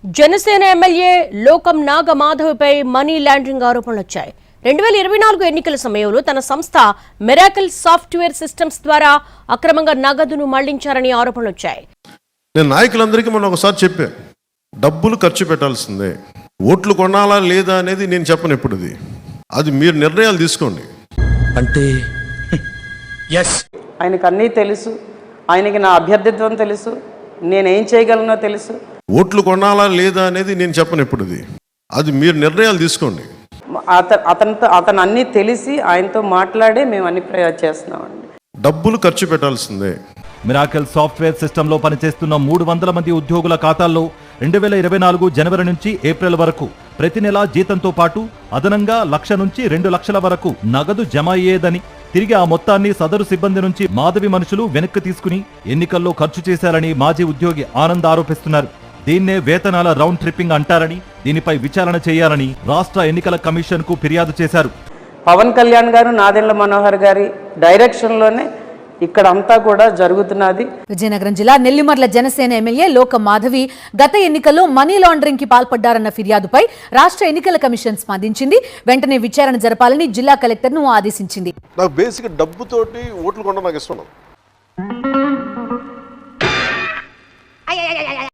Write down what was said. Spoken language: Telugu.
జనసేన ఎమ్మెల్యే లోకం నాగమాధవ్పై మనీ లాండరింగ్ ఆరోపణలు వచ్చాయి. 2024 ఎన్నికల సమయంలో తన సంస్థ మిరాకిల్ సాఫ్ట్వేర్ సిస్టమ్స్ ద్వారా అక్రమంగా నగదును మళ్లించారని ఆరోపణలు వచ్చాయి. నేను నాయకులందరికీ మొన్న ఒకసారి చెప్పాను, డబ్బులు ఖర్చు పెట్టాల్సిందే, ఓట్లు కొనాలా లేదా అనేది నేను చెప్పను. ఎప్పుడు అది మీరు నిర్ణయాలు తీసుకోండి. అంటే ఆయనకు అన్నీ తెలుసు, ఆయనకి నా అభ్యర్థిత్వం తెలుసు, నేనేం చేయగలనో తెలుసు. ఓట్లు కొనాలా లేదా అనేది నేను చెప్పను. ఎప్పుడు అది మీరు నిర్ణయాలు తీసుకోండి. అతను అన్నీ తెలిసి ఆయనతో మాట్లాడే మేము అన్ని చేస్తున్నామండి. డబ్బులు ఖర్చు పెట్టాల్సిందే. మిరాకిల్ సాఫ్ట్వేర్ సిస్టంలో పనిచేస్తున్న 300 మంది ఉద్యోగుల ఖాతాల్లో 2024 జనవరి నుంచి ఏప్రిల్ వరకు ప్రతి నెలా జీతంతో పాటు అదనంగా 1,00,000 నుంచి 2 లక్షల వరకు నగదు జమ అయ్యేదని, తిరిగి ఆ మొత్తాన్ని సదరు సిబ్బంది నుంచి మాధవి మనుషులు వెనక్కి తీసుకుని ఎన్నికల్లో ఖర్చు చేశారని మాజీ ఉద్యోగి ఆనంద్ ఆరోపిస్తున్నారు. దీన్నే వేతనాల రౌండ్ ట్రిప్పింగ్ అంటారని, దీనిపై విచారణ చేయాలని రాష్ట్ర ఎన్నికల కమిషన్ కు ఫిర్యాదు చేశారు. పవన్ కళ్యాణ్ గారు, నాదెండ్ల మనోహర్ గారి డైరెక్షన్లోనే ఇక్కడ అంతా కూడా జరుగుతున్నది. విజయనగరం జిల్లా నెల్లిమర్ల జనసేన ఎమ్మెల్యే లోకం మాధవి గత ఎన్నికల్లో మనీ లాండరింగ్ కి పాల్పడ్డారన్న ఫిర్యాదుపై రాష్ట్ర ఎన్నికల కమిషన్ స్పందించింది. వెంటనే విచారణ జరపాలని జిల్లా కలెక్టర్ ను ఆదేశించింది. నాకు బేసిక్ డబ్బుతోటి ఓట్లు కొనడం నాకు ఇష్టం.